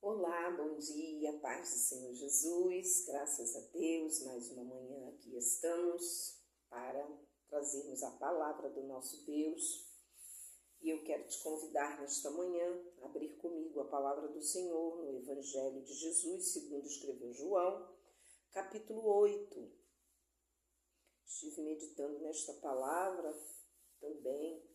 Olá, bom dia, paz do Senhor Jesus, graças a Deus, mais uma manhã aqui estamos para trazermos a palavra do nosso Deus. E eu quero te convidar nesta manhã a abrir comigo a palavra do Senhor no Evangelho de Jesus, segundo escreveu João, capítulo 8. Estive meditando nesta palavra também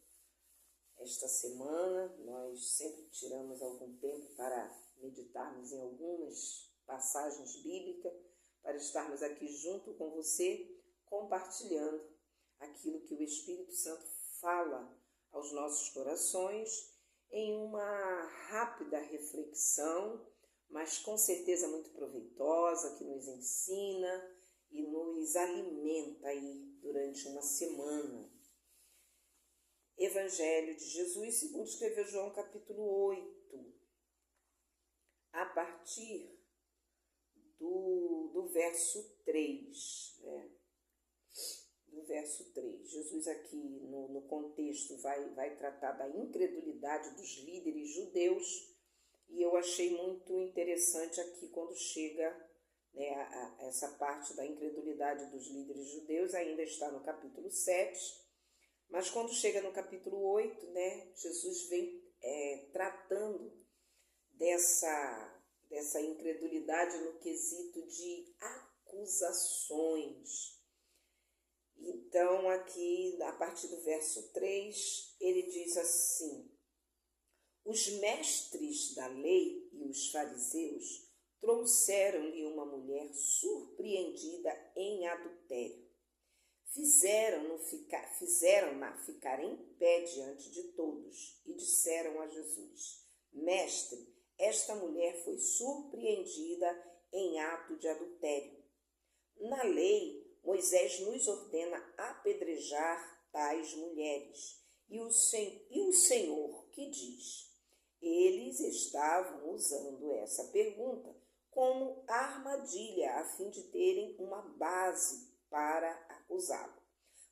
esta semana. Nós sempre tiramos algum tempo para meditarmos em algumas passagens bíblicas, para estarmos aqui junto com você, compartilhando aquilo que o Espírito Santo fala aos nossos corações em uma rápida reflexão, mas com certeza muito proveitosa, que nos ensina e nos alimenta aí durante uma semana. Evangelho de Jesus, segundo escreveu João, capítulo 8. A partir do verso 3, do verso 3. Jesus aqui no contexto vai tratar da incredulidade dos líderes judeus, e eu achei muito interessante aqui quando chega a essa parte da incredulidade dos líderes judeus, ainda está no capítulo 7, mas quando chega no capítulo 8, Jesus vem tratando dessa incredulidade no quesito de acusações. Então, aqui, a partir do verso 3, ele diz assim: os mestres da lei e os fariseus trouxeram-lhe uma mulher surpreendida em adultério. Fizeram-na ficar em pé diante de todos e disseram a Jesus: Mestre, esta mulher foi surpreendida em ato de adultério. Na lei, Moisés nos ordena apedrejar tais mulheres. E o Senhor que diz? Eles estavam usando essa pergunta como armadilha, a fim de terem uma base para acusá-lo.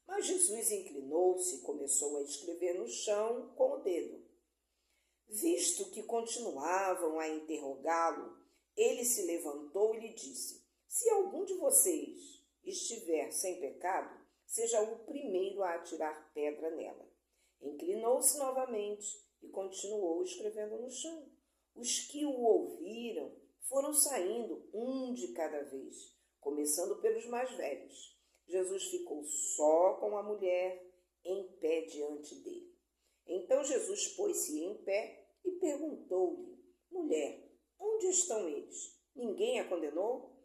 Mas Jesus inclinou-se e começou a escrever no chão com o dedo. Visto que continuavam a interrogá-lo, ele se levantou e lhe disse: se algum de vocês estiver sem pecado, seja o primeiro a atirar pedra nela. Inclinou-se novamente e continuou escrevendo no chão. Os que o ouviram foram saindo um de cada vez, começando pelos mais velhos. Jesus ficou só com a mulher em pé diante dele. Então Jesus pôs-se em pé e perguntou-lhe: mulher, onde estão eles? Ninguém a condenou?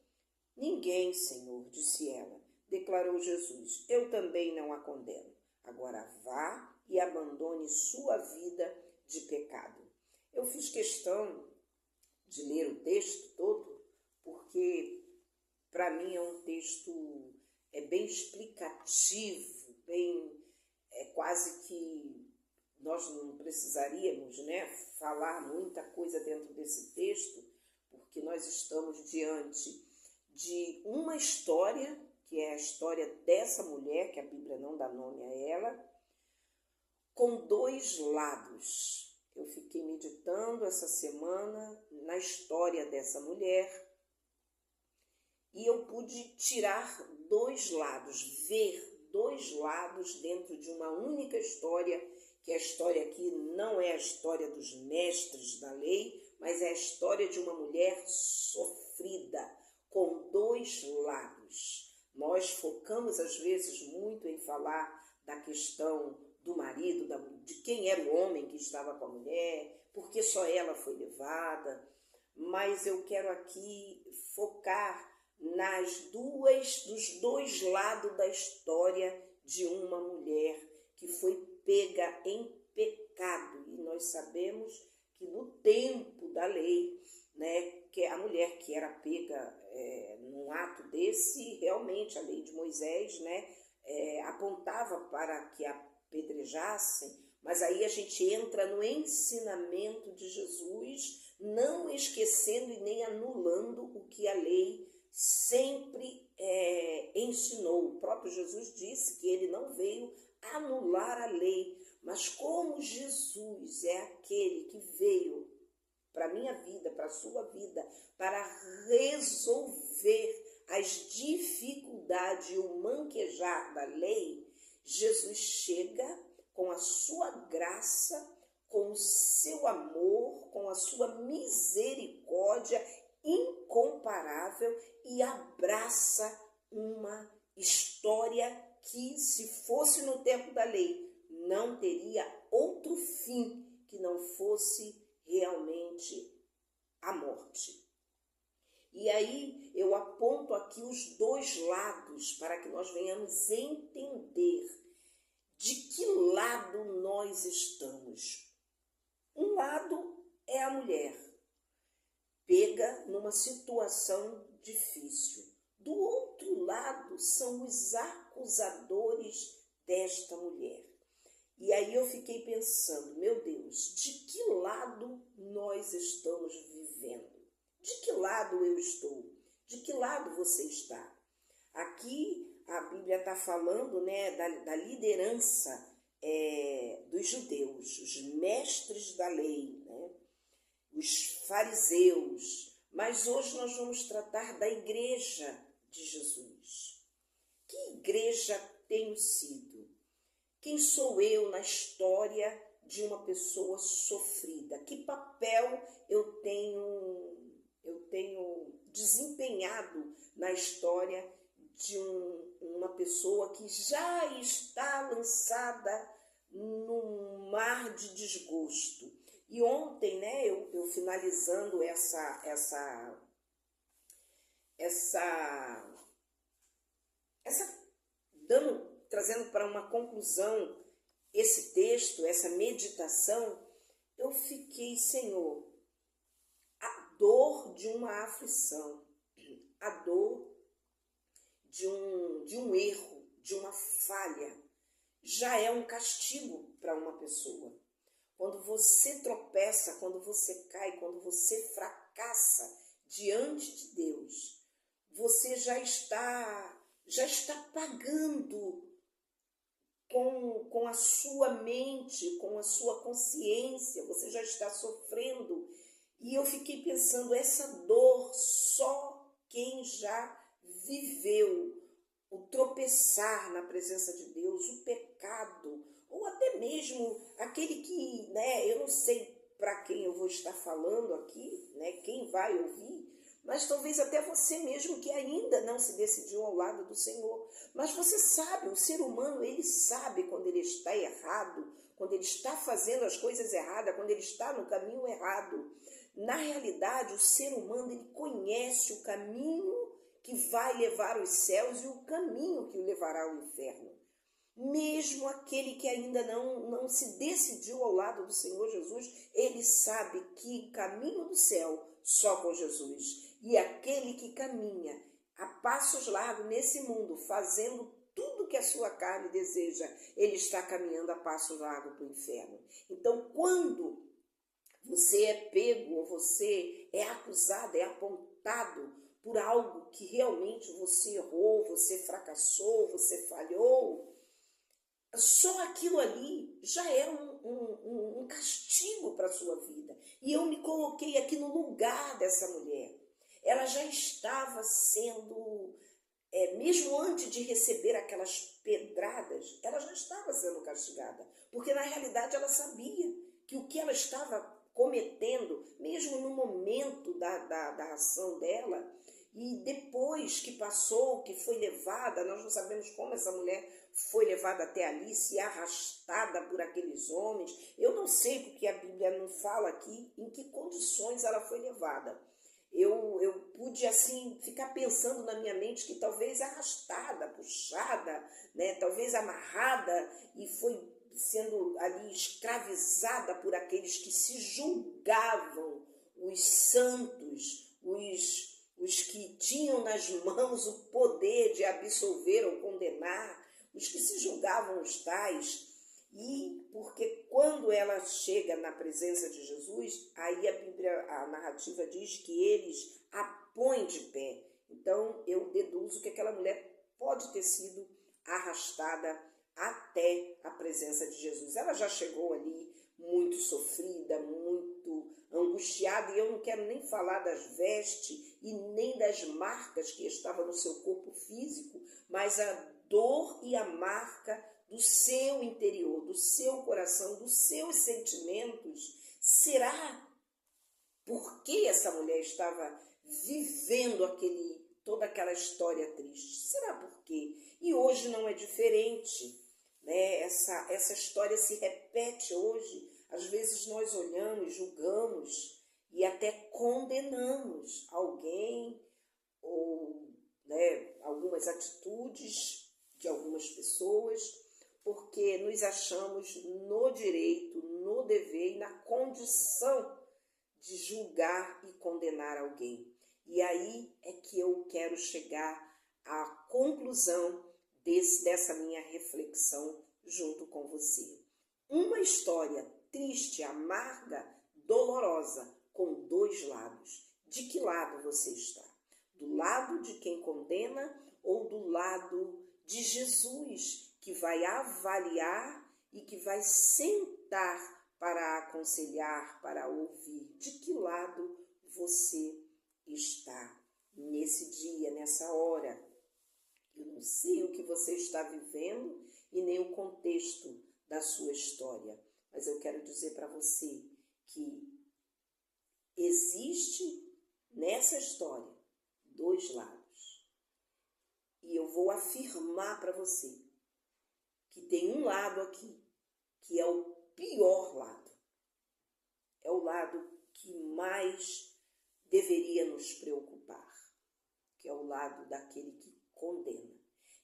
Ninguém, Senhor, disse ela. Declarou Jesus: eu também não a condeno. Agora vá e abandone sua vida de pecado. Eu fiz questão de ler o texto todo, porque para mim é um texto bem explicativo, quase que nós não precisaríamos falar muita coisa dentro desse texto, porque nós estamos diante de uma história, que é a história dessa mulher, que a Bíblia não dá nome a ela, com dois lados. Eu fiquei meditando essa semana na história dessa mulher e eu pude tirar dois lados, ver dois lados dentro de uma única história, que a história aqui não é a história dos mestres da lei, mas é a história de uma mulher sofrida, com dois lados. Nós focamos às vezes muito em falar da questão do marido, de quem era o homem que estava com a mulher, porque só ela foi levada, mas eu quero aqui focar dos dois lados da história de uma mulher que foi pega em pecado. E nós sabemos que no tempo da lei, que a mulher que era pega num ato desse, realmente a lei de Moisés apontava para que apedrejassem, mas aí a gente entra no ensinamento de Jesus, não esquecendo e nem anulando o que a lei sempre ensinou. O próprio Jesus disse que ele não veio anular a lei, mas como Jesus é aquele que veio para a minha vida, para a sua vida, para resolver as dificuldades e o manquejar da lei, Jesus chega com a sua graça, com o seu amor, com a sua misericórdia incomparável e abraça uma história que, se fosse no tempo da lei, não teria outro fim que não fosse realmente a morte. E aí eu aponto aqui os dois lados para que nós venhamos entender de que lado nós estamos. Um lado é a mulher, pega numa situação difícil. Do outro lado são os acusadores desta mulher. E aí eu fiquei pensando, meu Deus, de que lado nós estamos vivendo? De que lado eu estou? De que lado você está? Aqui a Bíblia está falando, né, da liderança dos judeus, os mestres da lei, né, os fariseus. Mas hoje nós vamos tratar da igreja de Jesus. Que igreja tenho sido? Quem sou eu na história de uma pessoa sofrida? Que papel eu tenho desempenhado na história de uma pessoa que já está lançada num mar de desgosto? E ontem, né, eu finalizando trazendo para uma conclusão esse texto, essa meditação, eu fiquei, Senhor, a dor de uma aflição, a dor de um erro, de uma falha, já é um castigo para uma pessoa. Quando você tropeça, quando você cai, quando você fracassa diante de Deus, você já está pagando com a sua mente, com a sua consciência, você já está sofrendo. E eu fiquei pensando, essa dor só quem já viveu o tropeçar na presença de Deus, o pecado, ou até mesmo aquele que, né, eu não sei para quem eu vou estar falando aqui, né, quem vai ouvir, mas talvez até você mesmo que ainda não se decidiu ao lado do Senhor. Mas você sabe, o ser humano, ele sabe quando ele está errado, quando ele está fazendo as coisas erradas, quando ele está no caminho errado. Na realidade, o ser humano, ele conhece o caminho que vai levar aos céus e o caminho que o levará ao inferno. Mesmo aquele que ainda não se decidiu ao lado do Senhor Jesus, ele sabe que caminho do céu só com Jesus. E aquele que caminha a passos largos nesse mundo, fazendo tudo que a sua carne deseja, ele está caminhando a passos largos para o inferno. Então, quando você é pego ou você é acusado, é apontado por algo que realmente você errou, você fracassou, você falhou, só aquilo ali já é um castigo para a sua vida. E eu me coloquei aqui no lugar dessa mulher. Ela já estava sendo, mesmo antes de receber aquelas pedradas, ela já estava sendo castigada. Porque na realidade ela sabia que o que ela estava cometendo, mesmo no momento da ação dela, e depois que passou, que foi levada, nós não sabemos como essa mulher foi levada até ali, se arrastada por aqueles homens. Eu não sei, porque a Bíblia não fala aqui em que condições ela foi levada. Eu pude, assim, ficar pensando na minha mente que talvez arrastada, puxada, né, talvez amarrada, e foi sendo ali escravizada por aqueles que se julgavam os santos, os que tinham nas mãos o poder de absolver ou condenar, os que se julgavam os tais. E porque quando ela chega na presença de Jesus, aí a narrativa diz que eles a põem de pé. Então eu deduzo que aquela mulher pode ter sido arrastada até a presença de Jesus. Ela já chegou ali muito sofrida, muito angustiada, angustiada, e eu não quero nem falar das vestes e nem das marcas que estavam no seu corpo físico, mas a dor e a marca do seu interior, do seu coração, dos seus sentimentos. Será por que essa mulher estava vivendo toda aquela história triste? Será por quê? E hoje não é diferente, né? Essa história se repete hoje. Às vezes nós olhamos, julgamos e até condenamos alguém ou, né, algumas atitudes de algumas pessoas, porque nos achamos no direito, no dever e na condição de julgar e condenar alguém. E aí é que eu quero chegar à conclusão dessa minha reflexão junto com você. Uma história triste, amarga, dolorosa, com dois lados. De que lado você está? Do lado de quem condena ou do lado de Jesus, que vai avaliar e que vai sentar para aconselhar, para ouvir? De que lado você está nesse dia, nessa hora? Eu não sei o que você está vivendo e nem o contexto da sua história, mas eu quero dizer para você que existe nessa história dois lados. E eu vou afirmar para você que tem um lado aqui que é o pior lado. É o lado que mais deveria nos preocupar, que é o lado daquele que condena.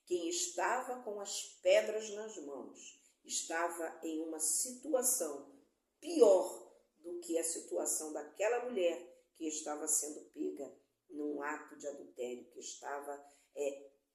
Quem estava com as pedras nas mãos estava em uma situação pior do que a situação daquela mulher que estava sendo pega num ato de adultério, que estava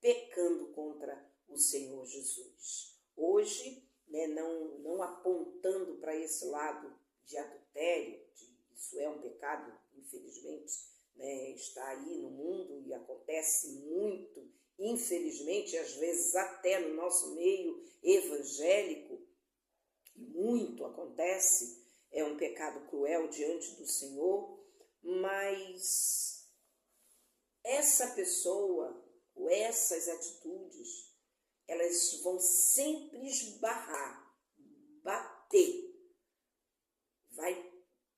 pecando contra o Senhor Jesus. Hoje, né, não apontando para esse lado de adultério, isso é um pecado, infelizmente, né, está aí no mundo e acontece muito, infelizmente, às vezes até no nosso meio evangélico, e muito acontece, é um pecado cruel diante do Senhor, mas essa pessoa ou essas atitudes, elas vão sempre esbarrar, bater,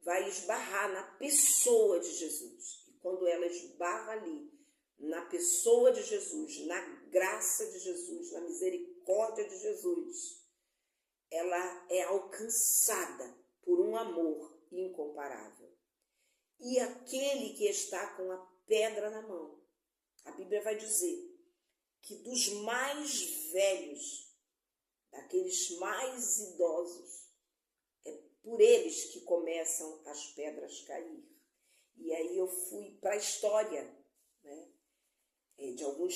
vai esbarrar na pessoa de Jesus. E quando ela esbarra ali, na pessoa de Jesus, na graça de Jesus, na misericórdia de Jesus, ela é alcançada por um amor incomparável. E aquele que está com a pedra na mão, a Bíblia vai dizer que dos mais velhos, daqueles mais idosos, é por eles que começam as pedras cair. E aí eu fui para a história, né, de alguns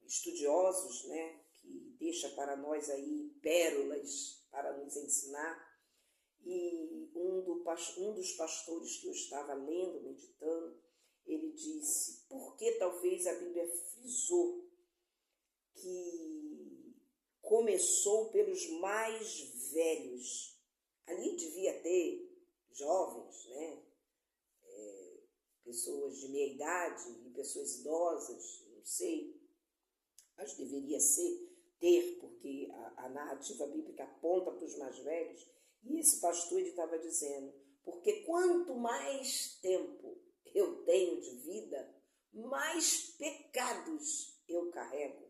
estudiosos, né, que deixa para nós aí pérolas para nos ensinar. E um dos pastores que eu estava lendo, meditando, ele disse, por que talvez a Bíblia frisou que começou pelos mais velhos? Ali devia ter jovens, né? Pessoas de meia idade e pessoas idosas, não sei, mas deveria ter, porque a narrativa bíblica aponta para os mais velhos. E esse pastor estava dizendo, porque quanto mais tempo eu tenho de vida, mais pecados eu carrego,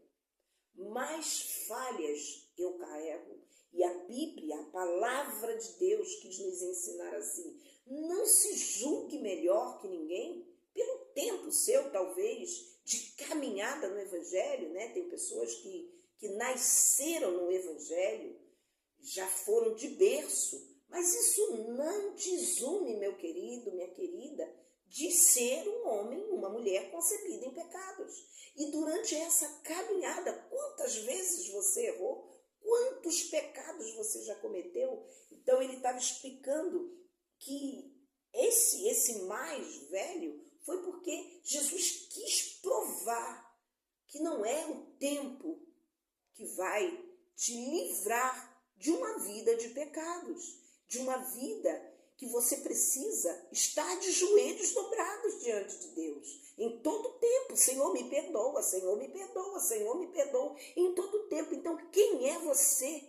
mais falhas eu carrego. E a Bíblia, a palavra de Deus, quis nos ensinar assim, não se julgue melhor que ninguém, pelo tempo seu, talvez, de caminhada no Evangelho, né? Tem pessoas que nasceram no Evangelho, já foram de berço, mas isso não te exime, meu querido, minha querida, de ser um homem, uma mulher concebida em pecados. E durante essa caminhada, quantas vezes você errou? Quantos pecados você já cometeu? Então ele estava explicando que esse mais velho foi porque Jesus quis provar que não é o tempo que vai te livrar de uma vida de pecados, de uma vida que você precisa estar de joelhos dobrados diante de Deus. Em todo tempo, Senhor, me perdoa, Senhor, me perdoa, Senhor, me perdoa. Em todo tempo. Então, quem é você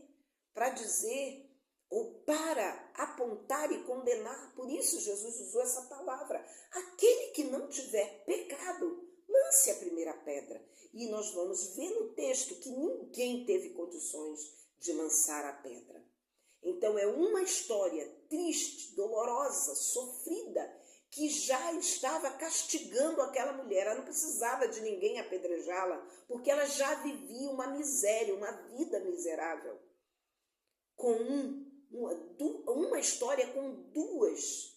para dizer ou para apontar e condenar? Por isso, Jesus usou essa palavra. Aquele que não tiver pecado, lance a primeira pedra. E nós vamos ver no texto que ninguém teve condições de lançar a pedra. Então, é uma história triste, dolorosa, sofrida, que já estava castigando aquela mulher. Ela não precisava de ninguém apedrejá-la, porque ela já vivia uma miséria, uma vida miserável. Com uma história com dois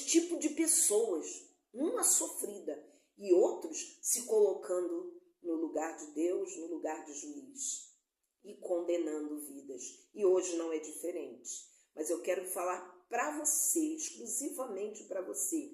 tipos de pessoas. Uma sofrida e outros se colocando no lugar de Deus, no lugar de juiz. E condenando vidas. E hoje não é diferente. Mas eu quero falar para você, exclusivamente para você,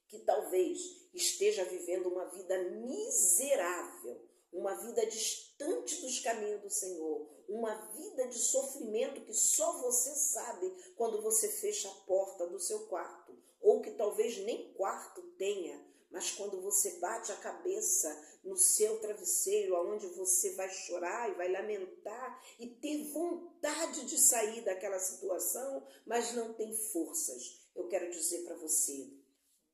que talvez esteja vivendo uma vida miserável, uma vida distante dos caminhos do Senhor, uma vida de sofrimento que só você sabe quando você fecha a porta do seu quarto, ou que talvez nem quarto tenha, mas quando você bate a cabeça no seu travesseiro, aonde você vai chorar e vai lamentar e ter vontade de sair daquela situação, mas não tem forças. Eu quero dizer para você,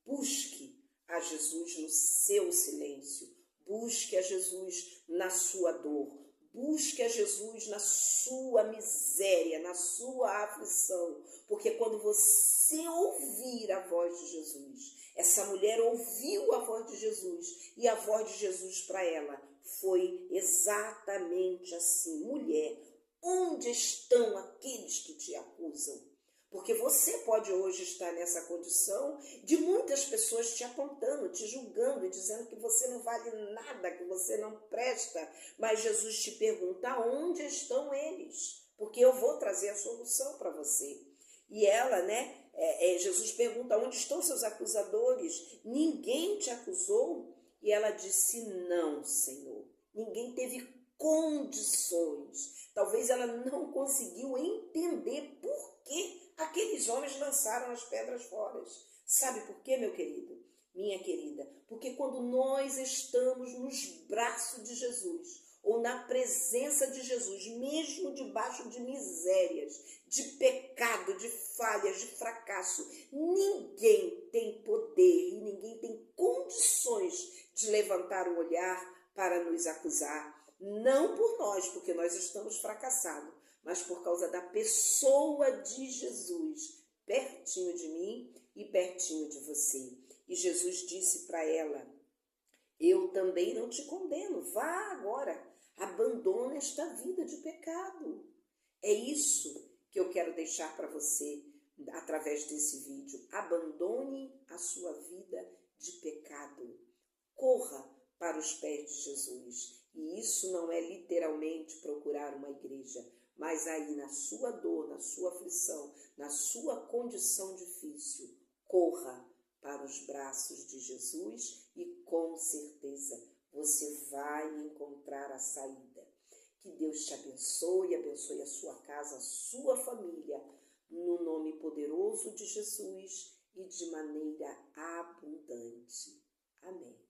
busque a Jesus no seu silêncio, busque a Jesus na sua dor, busque a Jesus na sua miséria, na sua aflição, porque quando você ouvir a voz de Jesus, essa mulher ouviu a voz de Jesus e a voz de Jesus para ela foi exatamente assim: mulher, onde estão aqueles que te acusam? Porque você pode hoje estar nessa condição de muitas pessoas te apontando, te julgando e dizendo que você não vale nada, que você não presta. Mas Jesus te pergunta: onde estão eles? Porque eu vou trazer a solução para você. E ela, Jesus pergunta: onde estão seus acusadores? Ninguém te acusou? E ela disse: não, Senhor. Ninguém teve condições. Talvez ela não conseguiu entender por que aqueles homens lançaram as pedras fora. Sabe por quê, meu querido? Minha querida? Porque quando nós estamos nos braços de Jesus, ou na presença de Jesus, mesmo debaixo de misérias, de pecado, de falhas, de fracasso, ninguém tem poder e ninguém tem condições de levantar o olhar para nos acusar. Não por nós, porque nós estamos fracassados, mas por causa da pessoa de Jesus, pertinho de mim e pertinho de você. E Jesus disse para ela: eu também não te condeno, vá agora, abandona esta vida de pecado. É isso que eu quero deixar para você através desse vídeo. Abandone a sua vida de pecado. Corra para os pés de Jesus. E isso não é literalmente procurar uma igreja, mas aí na sua dor, na sua aflição, na sua condição difícil, corra para os braços de Jesus e com certeza você vai encontrar a saída. Que Deus te abençoe a sua casa, a sua família, no nome poderoso de Jesus e de maneira abundante. Amém.